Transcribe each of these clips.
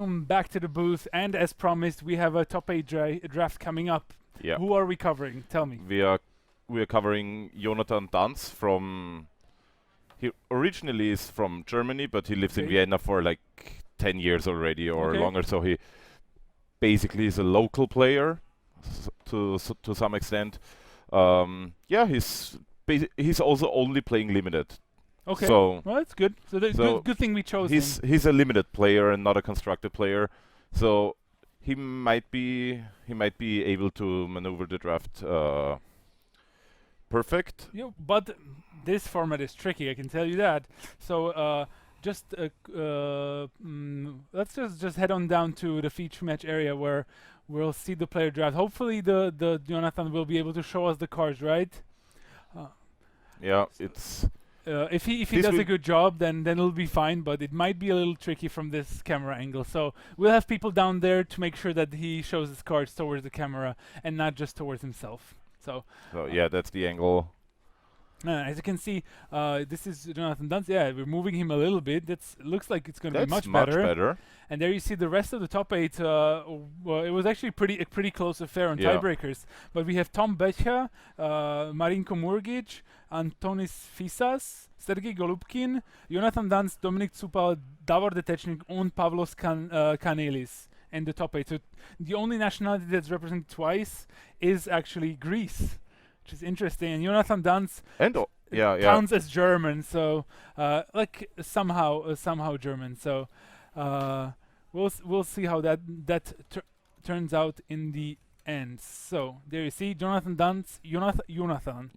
Back to the booth, and as promised, we have a top 8 draft coming up. Yeah. Who are we covering? Tell me. We are covering Jonathan Danz from. He originally is from Germany, but he lives in Vienna for like 10 years already or longer. So he basically is a local player to some extent. Yeah, he's also only playing limited. Okay. So well, that's good. So that's good thing we chose him. He's a limited player and not a constructed player. So he might be able to maneuver the draft perfect. Yeah, but this format is tricky, I can tell you that. So let's just head on down to the feature match area where we'll see the player draft. Hopefully the Jonathan will be able to show us the cards, right? Yeah, it's if he does a good job, then it'll be fine. But it might be a little tricky from this camera angle. So we'll have people down there to make sure that he shows his cards towards the camera and not just towards himself. So yeah, that's the angle. As you can see, this is Jonathan Danz. Yeah, we're moving him a little bit. Looks like it's going to be much better. And there you see the rest of the top 8. Well, it was actually a pretty close affair on tiebreakers. But we have Tom Becher, Marinko Murgic, Antonis Fisas, Sergei Golubkin, Jonathan Danz, Dominik Cupal, Davor Detechnik, and Pavlos Kanelis in the top 8. So the only nationality that's represented twice is actually Greece, which is interesting. And Jonathan Danz counts as German, so like somehow German. So we'll see how that turns out in the end. So there you see Jonathan Danz, Jonathan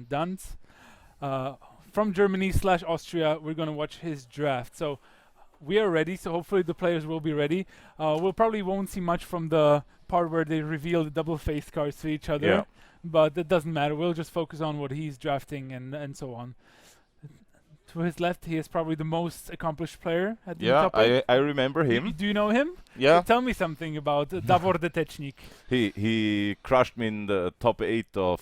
Danz from Germany / Austria. We're gonna watch his draft. So we are ready. So hopefully the players will be ready. We'll probably won't see much from the part where they reveal the double face cards to each other. Yeah. But that doesn't matter. We'll just focus on what he's drafting and so on. To his left, he is probably the most accomplished player at the top 8. I remember him. Do you know him? Yeah. So tell me something about Davor Detechnik. He crushed me in the top 8 of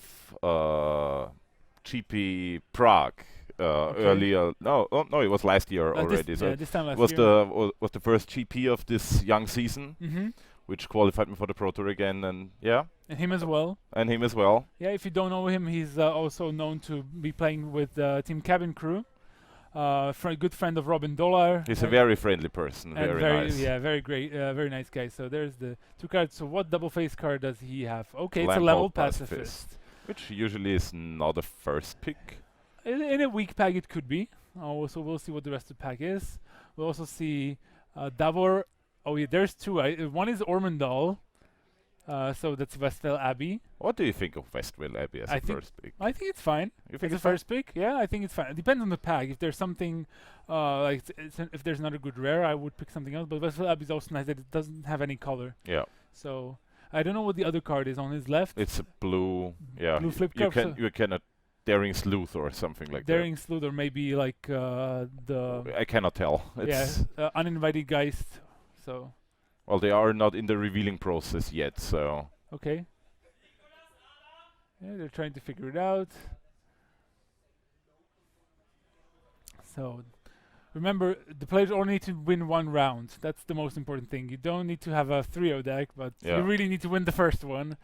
GP Prague earlier. No, it was last year already. This time last year. Was the first GP of this young season, which qualified me for the Pro Tour again, and And him as well. Yeah, if you don't know him, he's also known to be playing with Team Cabin Crew. A good friend of Robin Dollar. He's a very friendly person, very nice. Yeah, very great, very nice guy. So there's the 2 cards. So what double face card does he have? Okay, it's a level pacifist. Which usually is not a first pick. In a weak pack it could be. So we'll see what the rest of the pack is. We'll also see Davor. Oh yeah, there's 2. One is Ormondal. So that's Westvale Abbey. What do you think of Westvale Abbey as a first pick? I think it's fine. You think it's a first pick? Yeah, I think it's fine. It depends on the pack. If there's something if there's not a good rare, I would pick something else. But Westvale Abbey is also nice that it doesn't have any color. Yeah. So I don't know what the other card is on his left. It's a blue. Yeah. Blue flip card. You can Daring Sleuth or something like that. Daring Sleuth or maybe like the. I cannot tell. It's Uninvited Geist. So. Well, they are not in the revealing process yet, so... Okay. Yeah, they're trying to figure it out. So, remember, the players only need to win 1 round. That's the most important thing. You don't need to have a 3-0 deck, but you really need to win the first one.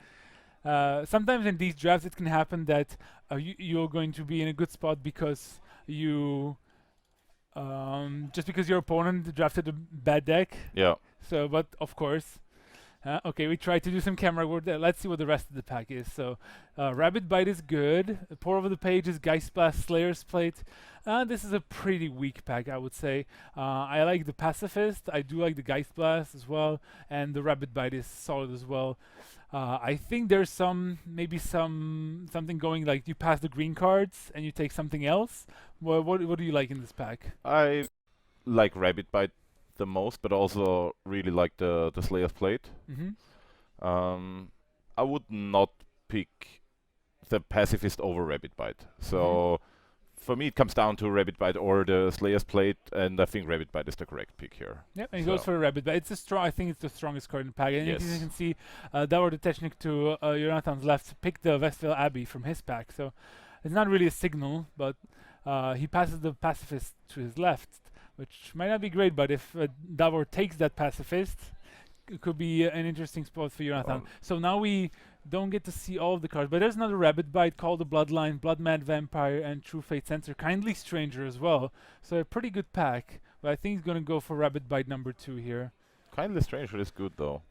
Sometimes in these drafts it can happen that you're going to be in a good spot because you... just because your opponent drafted a bad deck. Yeah. So, but of course, okay, we tried to do some camera work there. Let's see what the rest of the pack is. So, Rabbit Bite is good. Pour Over the Page is Geist Blast, Slayer's Plate. This is a pretty weak pack, I would say. I like the Pacifist. I do like the Geist Blast as well. And the Rabbit Bite is solid as well. I think there's something going like you pass the green cards and you take something else. What do you like in this pack? I like Rabbit Bite the most, but also really like the Slayer's Plate. I would not pick the Pacifist over Rabbit Bite. So for me, it comes down to Rabbit Bite or the Slayer's Plate, and I think Rabbit Bite is the correct pick here. Yeah, and he goes for a Rabbit Bite. I think it's the strongest card in the pack. And yes. You can see Davor Detechnik to Jonathan's left pick the Westvale Abbey from his pack. So it's not really a signal, but he passes the Pacifist to his left. which might not be great, but if Davor takes that pacifist, it could be an interesting spot for Jonathan. So now we don't get to see all of the cards, but there's another Rabbit Bite, Call the Bloodline, Blood Mad Vampire, and True Fate Sensor. Kindly Stranger as well. So a pretty good pack, but I think he's going to go for Rabbit Bite number 2 here. Kindly Stranger is good though.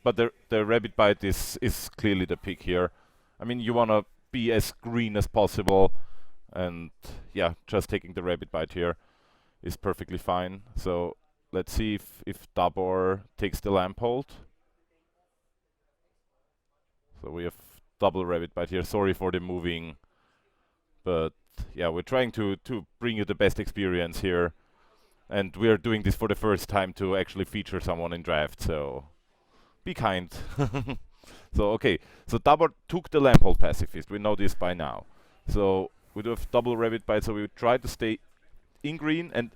But the Rabbit Bite is clearly the pick here. I mean, you want to be as green as possible, and yeah, just taking the Rabbit Bite here is perfectly fine. So let's see if Davor takes the Lamphold. So we have double Rabbit Bite here. Sorry for the moving, but yeah, we're trying to bring you the best experience here, and we are doing this for the first time to actually feature someone in draft. So be kind. So okay, so Davor took the Lamphold pacifist. We know this by now. So we do have double Rabbit Bite. So we try to stay in green, and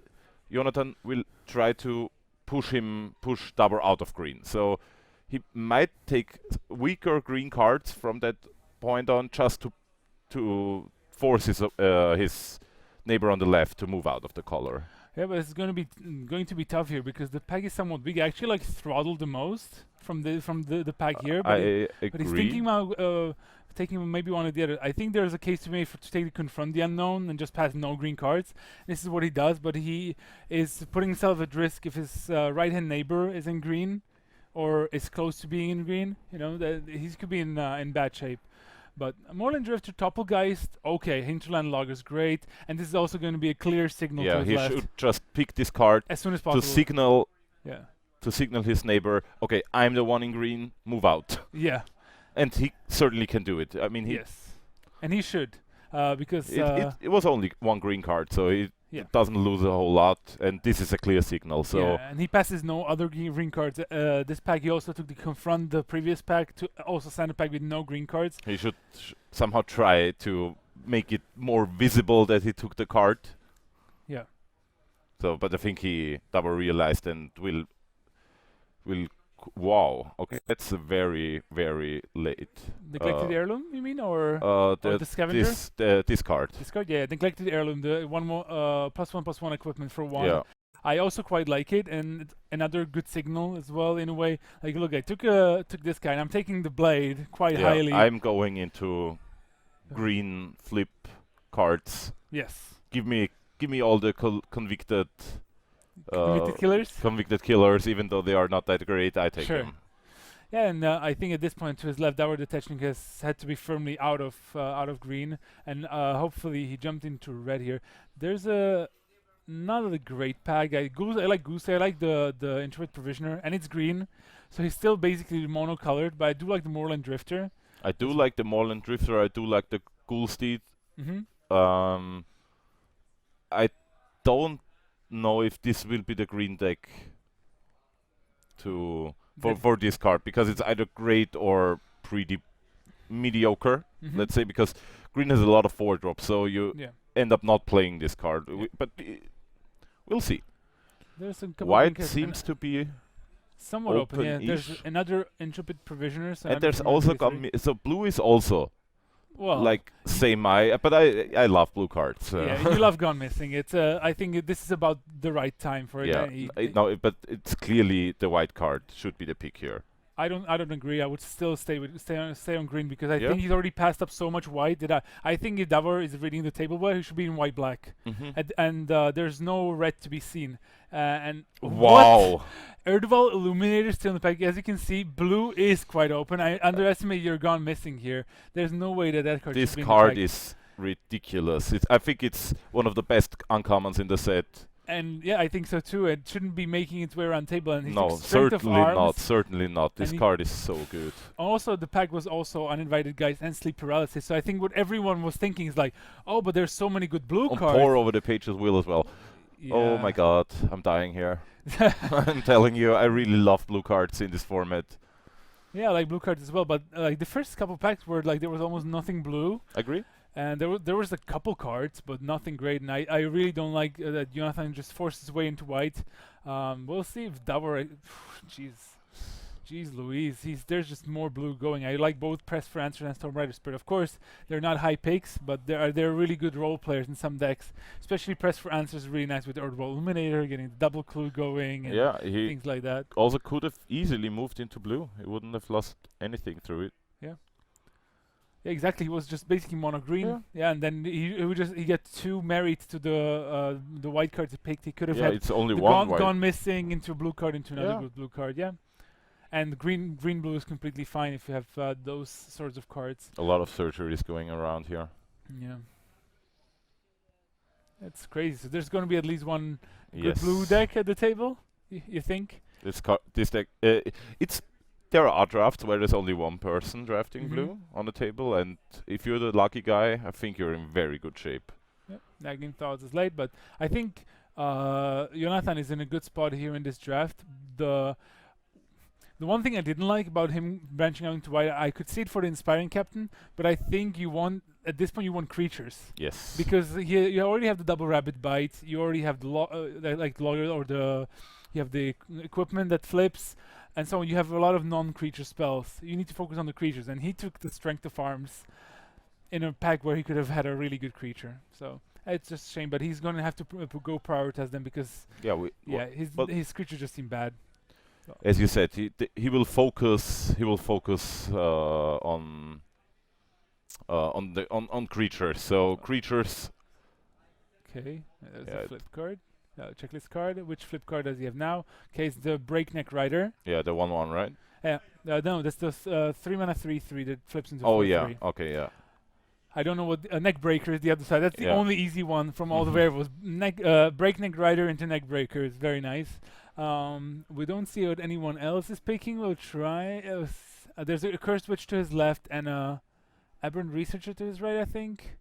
Jonathan will try to push Davor out of green. So he might take weaker green cards from that point on, just to force his neighbor on the left to move out of the color. Yeah, but it's going to be tough here because the pack is somewhat big. I actually like throttled the most from the pack here. But I agree. But he's thinking about taking maybe one of the other. I think there's a case to be made to take the Confront the Unknown and just pass no green cards. This is what he does, but he is putting himself at risk if his right-hand neighbor is in green or is close to being in green. You know, he could be in bad shape. But Moorland Drifter, Toppelgeist, okay, Hinterland Logger's great, and this is also going to be a clear signal to his left. Yeah, he should just pick this card as soon as possible to signal his neighbor, okay, I'm the one in green, move out. Yeah. And he certainly can do it. I mean, yes, and he should, because it was only one green card, so it doesn't lose a whole lot, and this is a clear signal. So yeah, and he passes no other green cards. This pack, he also took the Confront the previous pack to also sign a pack with no green cards. He should somehow try to make it more visible that he took the card. Yeah. So, but I think Davor realized and will. Wow. Okay, that's very, very late. Neglected Heirloom, you mean, or the Scavenger? This card. This card, yeah. Neglected Heirloom, the +1/+1 equipment for 1. Yeah. I also quite like it, and it's another good signal as well in a way. Like, look, I took this guy, and I'm taking the blade quite highly. I'm going into green flip cards. Yes. Give me all the convicted. Convicted killers, even though they are not that great, I take them. Yeah, and I think at this point to his left, Davor the Technik has had to be firmly out of green, and hopefully he jumped into red here. There's not a great pack. I like Goose. I like the Intrepid Provisioner, and it's green, so he's still basically monocolored. But I do like the Moorland Drifter. I do like the Moorland Drifter. I do like the Ghoulsteed. I don't know if this will be the green deck for this card, because it's either great or pretty mediocre, let's say, because green has a lot of 4-drops, so you end up not playing this card. But we'll see. There's a couple White seems to be somewhat open. Yeah, there's another Intrepid Provisioner. So and there's also so blue is also like but I love blue cards. Yeah, you love Gone Missing. It's I think this is about the right time for it. Yeah, no, but it's clearly the white card should be the pick here. I don't agree. I would still stay on green, because I think he's already passed up so much white that I think if Davor is reading the table well, he should be in white black, and there's no red to be seen. And wow, Erdval Illuminator still in the pack. As you can see, blue is quite open. I underestimate your Gone Missing here. There's no way that card. This card is ridiculous. I think it's one of the best uncommons in the set. And yeah, I think so too. It shouldn't be making its way around table. And no, certainly not. This card is so good. Also, the pack was also Uninvited Guys and Sleep Paralysis. So I think what everyone was thinking is like, oh, but there's so many good blue cards. Pour Over the Pages will as well. Yeah. Oh my god, I'm dying here. I'm telling you, I really love blue cards in this format. Yeah, I like blue cards as well. But like the first couple packs were like there was almost nothing blue. Agree. And there was a couple cards, but nothing great. And I really don't like that Jonathan just forced his way into white. We'll see if Davor... Jeez. Jeez Louise, there's just more blue going. I like both Press for Answers and Storm Rider Spirit. Of course, they're not high picks, but they're really good role players in some decks. Especially Press for Answers is really nice with Earthwall Illuminator, getting the double clue going, and things like that. Also could have easily moved into blue. He wouldn't have lost anything through it. Yeah. Yeah, exactly. He was just basically mono green. Yeah, and then he get too married to the white cards he picked. He could have had it's only one gone missing into a blue card into another good blue card. Yeah. And green blue is completely fine if you have those sorts of cards. A lot of surgeries going around here. Yeah. That's crazy. So there's going to be at least one good blue deck at the table, you think? This deck, there are drafts where there's only one person drafting blue on the table, and if you're the lucky guy, I think you're in very good shape. Yep. Nagging Thoughts is late, but I think Jonathan is in a good spot here in this draft. The one thing I didn't like about him branching out into white, I could see it for the Inspiring Captain, but I think at this point you want creatures. Yes. Because you already have the double rabbit bite, you already have the lawyer, or you have the equipment that flips, and so you have a lot of non-creature spells. You need to focus on the creatures, and he took the Strength of Arms in a pack where he could have had a really good creature. So it's just a shame, but he's going to have to go prioritize them because his creatures just seem bad. As you said, he will focus. He will focus on creatures. So creatures. Okay, there's a flip card, checklist card. Which flip card does he have now? Okay, it's the Breakneck Rider. Yeah, the 1/1, right? Yeah, no, that's the 3-mana 3/3 that flips into 4/3. Oh yeah, okay, yeah. I don't know what Neckbreaker is the other side. That's the only easy one from all the variables. Breakneck Rider into Neckbreaker is very nice. We don't see what anyone else is picking. We'll try. There's a Cursed Witch to his left and a Aberrant Researcher to his right, I think.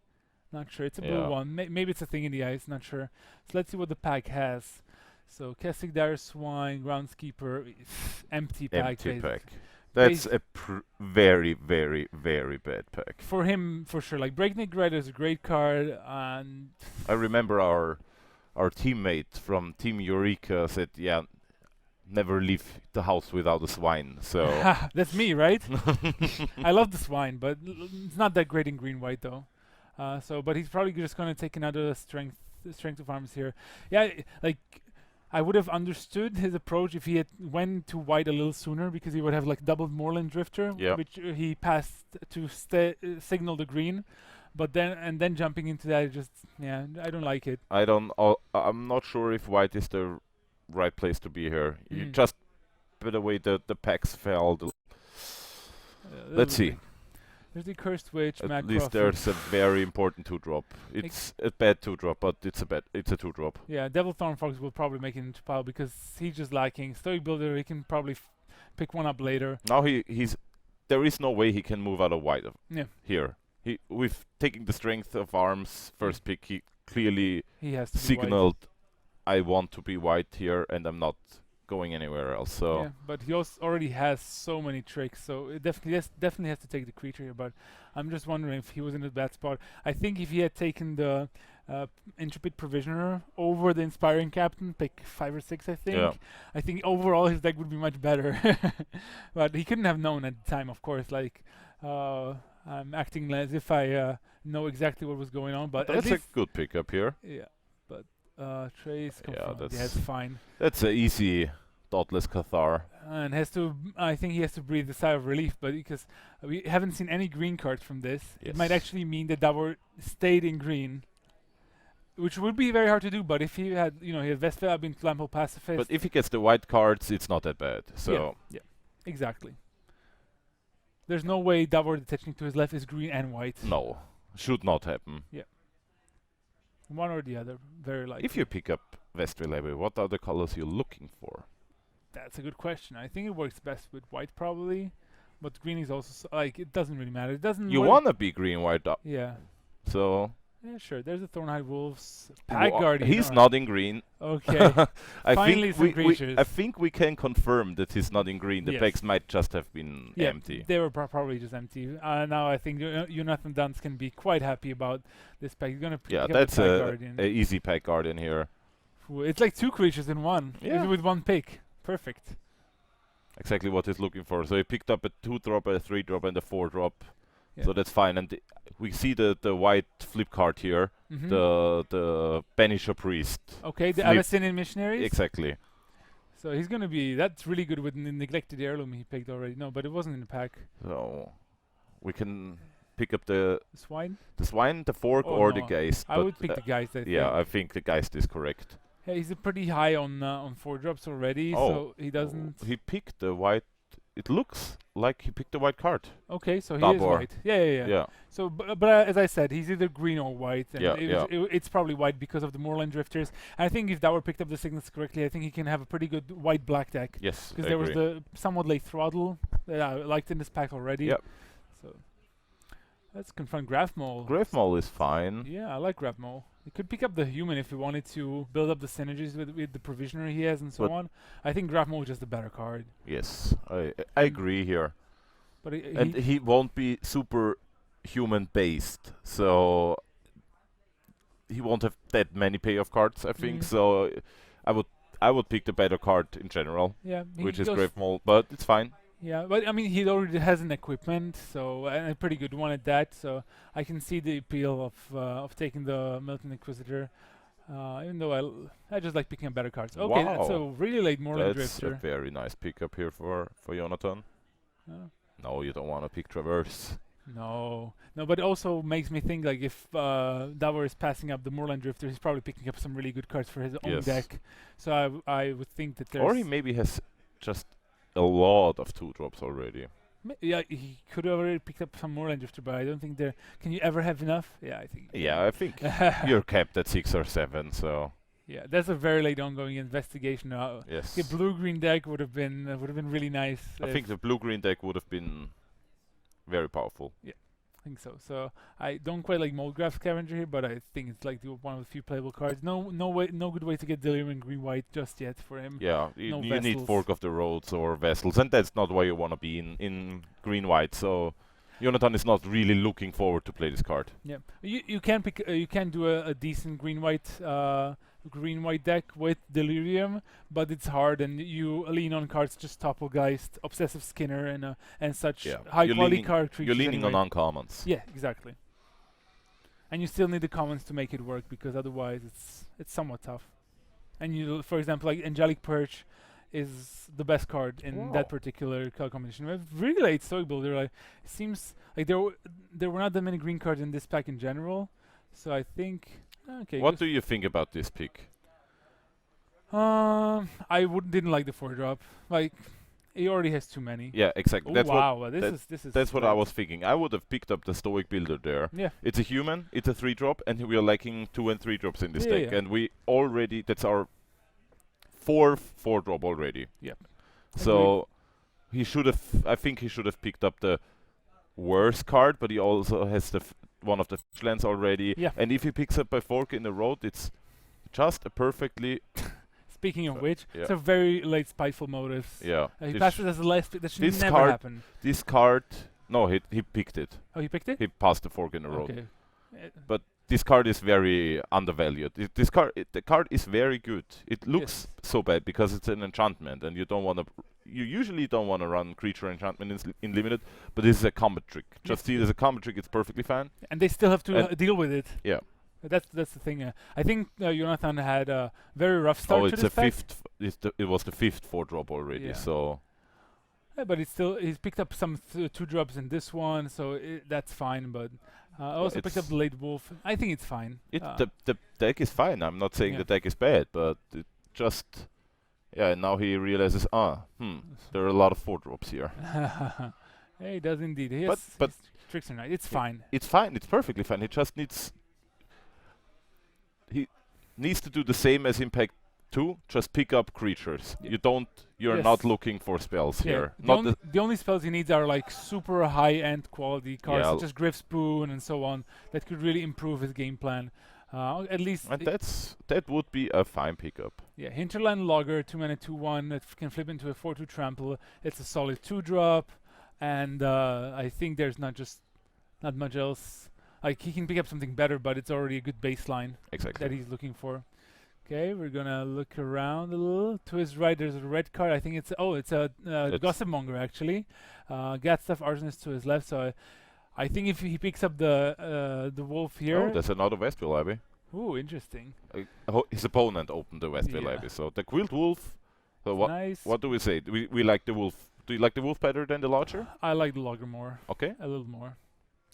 Not sure. It's a blue one. Maybe it's a Thing in the Ice. Not sure. So let's see what the pack has. So Kessig Dire Swine, Groundskeeper, empty pack. Empty pack. That's a very, very, very bad pack. For him, for sure. Like Breakneck Rider is a great card, and I remember our teammate from Team Eureka said, never leave the house without a swine. So that's me, right? I love the swine, but it's not that great in green-white though. But he's probably just going to take another strength of arms here. Yeah, like I would have understood his approach if he had went to white a little sooner, because he would have like doubled Moorland Drifter, which he passed to signal the green. But then jumping into that, I don't like it. I'm not sure if white is the right place to be here. You just, by the way the packs fell. Let's see. There's the Cursed Witch. At least there's a very important 2-drop. It's a bad 2-drop, but it's a 2-drop. Yeah, Devil Thorn Fox will probably make it into pile because he's just lacking. Stoic Builder, he can probably pick one up later. Now there is no way he can move out of white here. With taking the Strength of Arms first pick, he clearly signaled, I want to be white here, and I'm not going anywhere else. So but he also already has so many tricks, so it definitely has to take the creature here. But I'm just wondering if he was in a bad spot. I think if he had taken the Intrepid Provisioner over the Inspiring Captain, pick 5 or 6, I think overall his deck would be much better. But he couldn't have known at the time, of course. Like I'm acting as if I know exactly what was going on. But that's a good pickup here. Yeah, but Trace confirmed. That's fine. That's an easy Thoughtless Cathar. And I think he has to breathe a sigh of relief, but because we haven't seen any green cards from this, it might actually mean that Davor stayed in green, which would be very hard to do. But if he had, he had Vestvia, been Flammable Pacifist. But if he gets the white cards, it's not that bad. So yeah, exactly. There's no way Davor detaching to his left is green and white. No, should not happen. Yeah. One or the other, very likely. If you pick up Vestvia, what are the colors you're looking for? That's a good question. I think it works best with white probably, but green is also it doesn't really matter. It doesn't. You wanna be green-white up. Yeah. So. Yeah, sure. There's the Thornhide Wolves. Pack Guardian. He's not in green. Okay. Finally, some creatures. I think we can confirm that he's not in green. The packs might just have been empty. They were probably just empty. Now I think Jonathan Danz can be quite happy about this pack. He's gonna pick up that's the Pack Guardian. A easy Pack Guardian here. It's like 2 creatures in one. Yeah. With one pick. Perfect. exactly what he's looking for. So he picked up a 2-drop, a 3-drop, and a 4-drop. Yeah. So that's fine. And we see the white flip card here, the Banisher Priest. Okay, the Abyssinian Missionaries. Exactly. So he's gonna be. That's really good with the neglected heirloom he picked already. No, but it wasn't in the pack. So we can pick up the swine, the fork, or the Geist. I would pick the Geist. I think the Geist is correct. Hey, he's pretty high on 4-drops already, so he doesn't. He picked the white. It looks like he picked the white card. Okay, so he is white. Yeah. So, but as I said, he's either green or white, and it's probably white because of the Moorland Drifters. I think if Dower picked up the signals correctly, I think he can have a pretty good white-black deck. Yes, because there was the somewhat late throttle that I liked in this pack already. Yep. So let's confront Grafmole. Grafmole is fine. Yeah, I like Grafmole. He could pick up the human if he wanted to build up the synergies with the Provisioner he has and so on. I think Grafmole is just a better card. Yes, I agree here. But he won't be super human based, so he won't have that many payoff cards, I think. So I would pick the better card in general, which is Grafmole, but it's fine. Yeah, but I mean, he already has an equipment, so and a pretty good one at that. So I can see the appeal of taking the Militant Inquisitor, even though I just like picking up better cards. Okay, that's a really late Moorland Drifter. That's a very nice pickup here for Jonathan. No, you don't want to pick Traverse. No, but it also makes me think like if Dower is passing up the Moorland Drifter, he's probably picking up some really good cards for his own deck. So I would think that there's... Or he maybe has just a lot of 2-drops already. Yeah, he could have already picked up some Moorland Drifter, but I don't think there... Can you ever have enough? Yeah, I think... Yeah, I think you're capped at 6 or 7, so... Yeah, that's a very late ongoing investigation now. Yes. The blue-green deck would have been really nice. I think the blue-green deck would have been very powerful. Yeah, I think so. So I don't quite like Moldgraf Scavenger here, but I think it's like one of the few playable cards. No good way to get Delirium in green-white just yet for him. Yeah, you need Fork of the Roads or Vessels, and that's not where you want to be in green-white. So Jonathan is not really looking forward to play this card. Yeah, you can pick you can do a decent green-white deck with Delirium, but it's hard, and you lean on cards just Toppelgeist, Obsessive Skinner, and such high-quality card creatures. You're leaning on uncommons. Yeah, exactly. And you still need the commons to make it work, because otherwise it's somewhat tough. And you, for example, like Angelic Perch is the best card in that particular card combination. We have really late Stoic Builder. Like, it seems like there were not that many green cards in this pack in general, so I think. Okay. What do you think about this pick? I didn't like the 4-drop. Like, he already has too many. Yeah, exactly. Oh, that's what I was thinking. I would have picked up the Stoic Builder there. Yeah. It's a human. It's a 3-drop, and we are lacking 2 and 3-drops in this deck, and we already that's our 4th 4-drop already. Yep. So he should have. I think he should have picked up the worst card, but he also has the one of the lands already. Yeah. And if he picks up a Fork in the Road, it's just a perfectly. Speaking of which, it's a very late Spiteful Motives. Yeah. He passed it as the last pick. That should never happen. This card, no, he picked it. Oh, he picked it? He passed the Fork in the Road. Okay. But this card is very undervalued. The card is very good. It looks so bad because it's an enchantment, and you usually don't want to run creature enchantment in limited, but this is a combat trick. Just see it as a combat trick, it's perfectly fine. And they still have to deal with it. Yeah. That's the thing. I think Jonathan had a very rough start to this pack. It was the 5th 4-drop already, so... Yeah, but he's picked up some 2-drops in this one, so that's fine, but... I also picked up the late Wolf. I think it's fine. The deck is fine. I'm not saying the deck is bad, but it just... Yeah, now he realizes, there are a lot of 4-drops here. He does indeed. But tricks are nice. It's fine. It's fine. It's perfectly fine. He just needs... He needs to do the same as Impact 2, just pick up creatures. You're not looking for spells here. The only spells he needs are like super high-end quality cards, such as Griff Spoon and so on, that could really improve his game plan. At least... And that would be a fine pickup. Yeah, Hinterland Logger, 2-mana 2/1, that can flip into a 4/2 trample. It's a solid 2-drop, and I think there's not much else. Like, he can pick up something better, but it's already a good baseline that he's looking for. Okay, we're gonna look around a little. To his right, there's a red card. I think it's a gossipmonger actually. Gatstaff Arsonist to his left. So I think if he picks up the wolf here. Oh, there's another Westville Abbey. Ooh, interesting. His opponent opened the Westville Abbey. So the Quilled Wolf. So what do we say? We like the wolf. Do you like the wolf better than the larger? I like the logger more. Okay. A little more.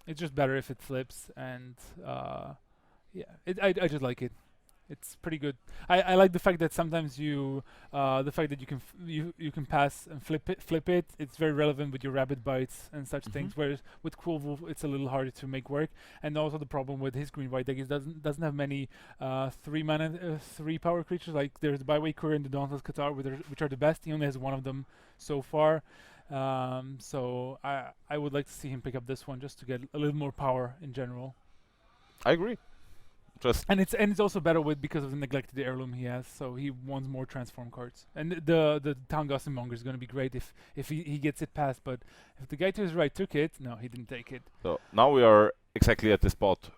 It's just better if it flips, and I just like it. It's pretty good. I like the fact that sometimes you can pass and flip it. It's very relevant with your rabbit bites and such things. Whereas with Quilled Wolf, it's a little harder to make work. And also the problem with his green white deck is doesn't have many 3-mana 3-power creatures. Like there's the Bywaker and the Dauntless Qatar, which are the best. He only has one of them so far. So I would like to see him pick up this one just to get a little more power in general. I agree. And it's also better because of the neglected heirloom he has, so he wants more transform cards. And the Town Gossipmonger is going to be great if he gets it past, but if the guy to his right took it, no, he didn't take it. So now we are exactly at the spot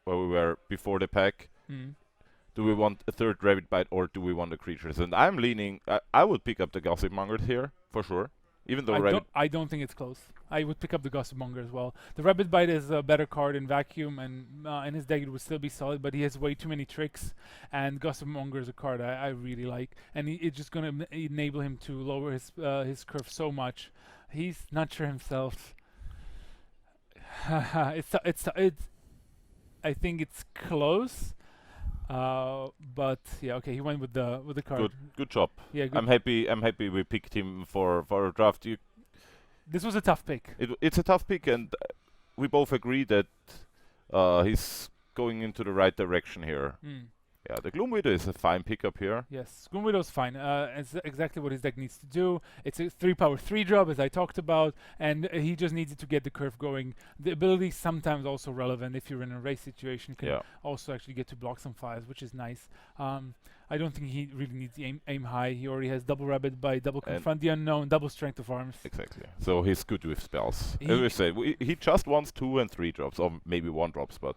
where we were before the pack. Do we want a third rabbit bite or do we want the creatures? And I'm leaning. I would pick up the Gossipmonger here for sure. Even though I don't think it's close. I would pick up the Gossipmonger as well. The Rabbit Bite is a better card in vacuum, and in his deck it would still be solid, but he has way too many tricks, and Gossipmonger is a card I really like, and it's just going to enable him to lower his curve so much. He's not sure himself. I think it's close. But yeah, okay, he went with the card. Good job. Yeah, good. I'm happy we picked him for a draft. This was a tough pick. It's a tough pick, and we both agree that he's going into the right direction here. Yeah, the Gloom Widow is a fine pickup here. Yes, Gloom Widow's fine. It's exactly what his deck needs to do. It's a 3-power 3-drop, as I talked about, and he just needs it to get the curve going. The ability is sometimes also relevant if you're in a race situation. Can also actually get to block some fires, which is nice. I don't think he really needs to aim high. He already has double rabbit by double confront the unknown, double strength of arms. Exactly. So he's good with spells. As we say, he just wants 2 and 3 drops, or maybe 1 drops, but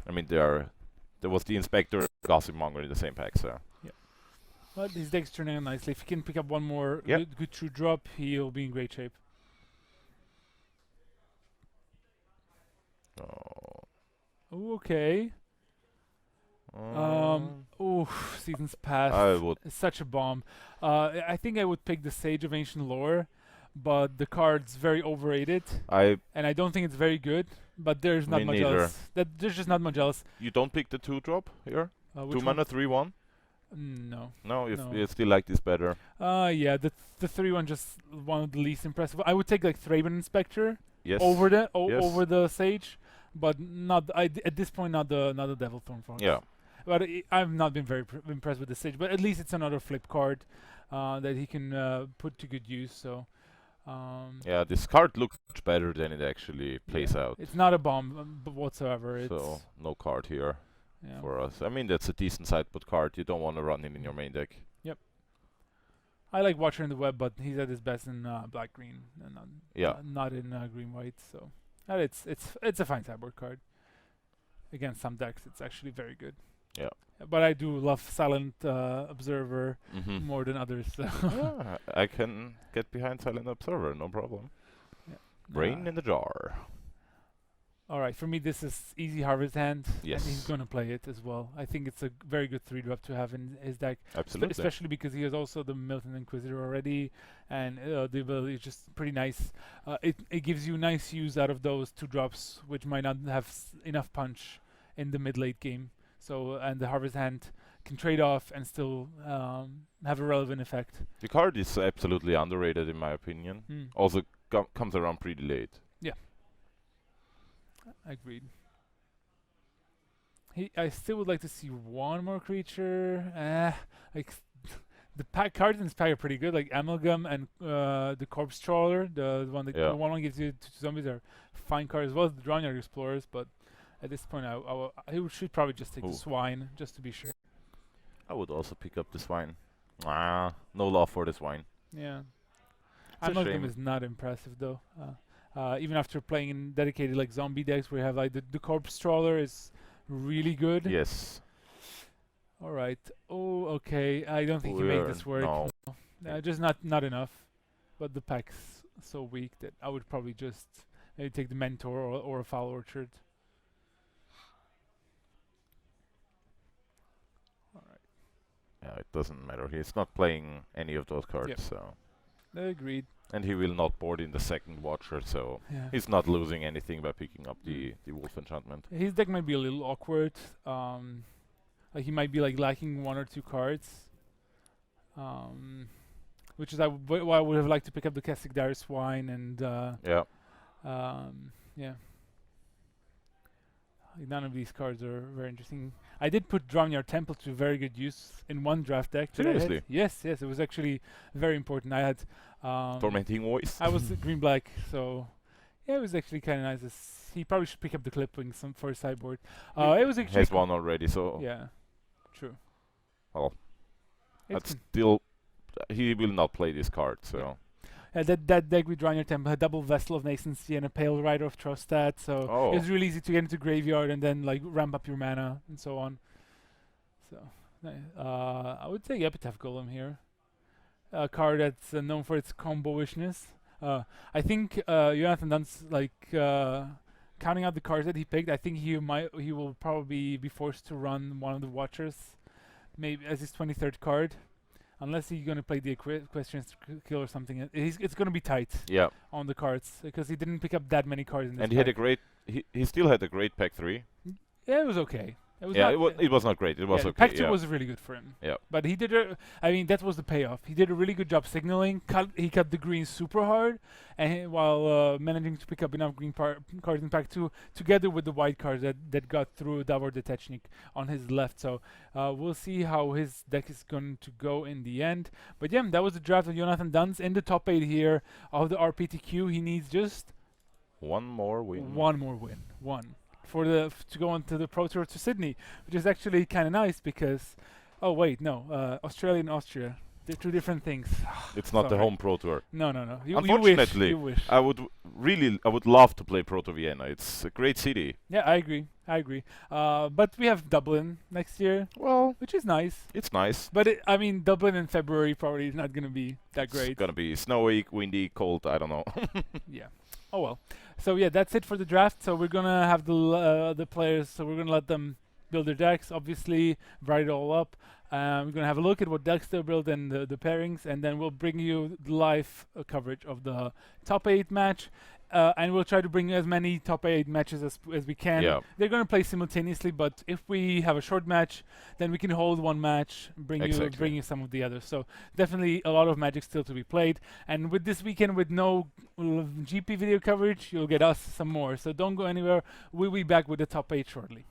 I mean there was the Inspector Gossipmonger in the same pack, so. Yeah. But his deck's turning out nicely. If he can pick up one more good true drop, he'll be in great shape. Oh. Okay. Seasons Past. I would. It's such a bomb. I think I would pick the Sage of Ancient Lore, but the card's very overrated. And I don't think it's very good. But there's not much else. There's just not much else. You don't pick the 2-drop here? 2-mana 3/1? No. No, you still like this better. Yeah, the 3/1 just one of the least impressive. I would take like Thraben Inspector over the Sage, but not at this point not the Devil Thorn Fox. Yeah. But I've not been very impressed with the Sage. But at least it's another flip card that he can put to good use. So. Yeah, this card looks much better than it actually plays out. It's not a bomb whatsoever. So no card here for us. I mean, that's a decent sideboard card. You don't want to run it in your main deck. Yep. I like Watcher in the Web, but he's at his best in black green, and not in green white. So it's a fine sideboard card. Against some decks, it's actually very good. Yeah. But I do love Silent Observer more than others. So. Yeah, I can get behind Silent Observer, no problem. Yeah. Brain in the jar. Alright, for me this is easy Harvest Hand. Yes. And he's going to play it as well. I think it's a very good 3-drop to have in his deck. Absolutely. Especially because he has also the Militant Inquisitor already. And the ability is just pretty nice. It gives you nice use out of those 2-drops, which might not have enough punch in the mid-late game. So, and the Harvest Hand can trade off and still have a relevant effect. The card is absolutely underrated in my opinion. Also comes around pretty late. Yeah. Agreed. I still would like to see one more creature. Like the cards in this pack are pretty good, like Amalgam and the Corpse Trawler, the one that the one gives you 2 zombies are fine cards as well as the Drownyard Explorers, but at this point, I should probably just take the Swine, just to be sure. I would also pick up the Swine. No love for the Swine. Yeah. Amalgam is not impressive, though. Even after playing in dedicated like zombie decks, where you have like the Corpse Trawler is really good. Yes. All right. Oh, okay. I don't think he made this work. No. Just not enough. But the pack's so weak that I would probably just maybe take the Mentor or a Foul Orchard. All right. Yeah, it doesn't matter. He's not playing any of those cards, Yep. so. Agreed. And he will not board in the second Watcher, so Yeah. he's not losing anything by picking up the Wolf Enchantment. His deck might be a little awkward. Like he might be like lacking 1 or 2 cards. Which is why I would have liked to pick up the Keswick Dire Swine and Yeah. yeah. None of these cards are very interesting. I did put Drowneyard Temple to very good use in one draft deck. Seriously? Yes, it was actually very important. I had Tormenting Voice. I was green-black, so yeah, it was actually kind of nice. He probably should pick up the Clipwing for a sideboard. It was actually has one already, so yeah, true. well, It's that's still he will not play this card, so. That deck with Drowneyard Temple had double Vessel of Nascency and a Pale Rider of Trostat, so it's really easy to get into graveyard and then like ramp up your mana and so on. So I would say Epitaph Golem here, a card that's known for its combo-ishness. I think Jonathan Danz, like counting out the cards that he picked, I think he will probably be forced to run one of the Watchers, maybe as his 23rd card. Unless he's going to play the Equestrian Kill or something, it's going to be tight on the cards because he didn't pick up that many cards in this And he had a great, he still had a great pack 3. Yeah, it was okay. It was it was not great. It was okay. Pack 2 was really good for him. Yeah. But he did I mean, that was the payoff. He did a really good job signaling. He cut the green super hard, and while managing to pick up enough green cards in pack 2, together with the white cards that got through Davor Detechnik on his left. So we'll see how his deck is going to go in the end. But yeah, that was the draft of Jonathan Danz in the top 8 here of the RPTQ. He needs just one more win. One more win. One. To go on to the Pro Tour to Sydney, which is actually kind of nice because, Australia and Austria, they're 2 different things. It's not the home Pro Tour. No. Unfortunately, you wish. I would love to play Proto Vienna. It's a great city. Yeah, I agree. But we have Dublin next year, which is nice. It's nice. But Dublin in February probably is not going to be that great. It's going to be snowy, windy, cold, I don't know. Yeah. Oh well. So yeah, that's it for the draft. So we're gonna have the players. So we're gonna let them build their decks. Obviously, write it all up. We're gonna have a look at what decks they build and the pairings, and then we'll bring you the live coverage of the top 8 match. And we'll try to bring as many top 8 matches as we can. Yeah. They're going to play simultaneously, but if we have a short match, then we can hold one match, bring you some of the others. So definitely a lot of Magic still to be played. And with this weekend, with no GP video coverage, you'll get us some more. So don't go anywhere. We'll be back with the top 8 shortly.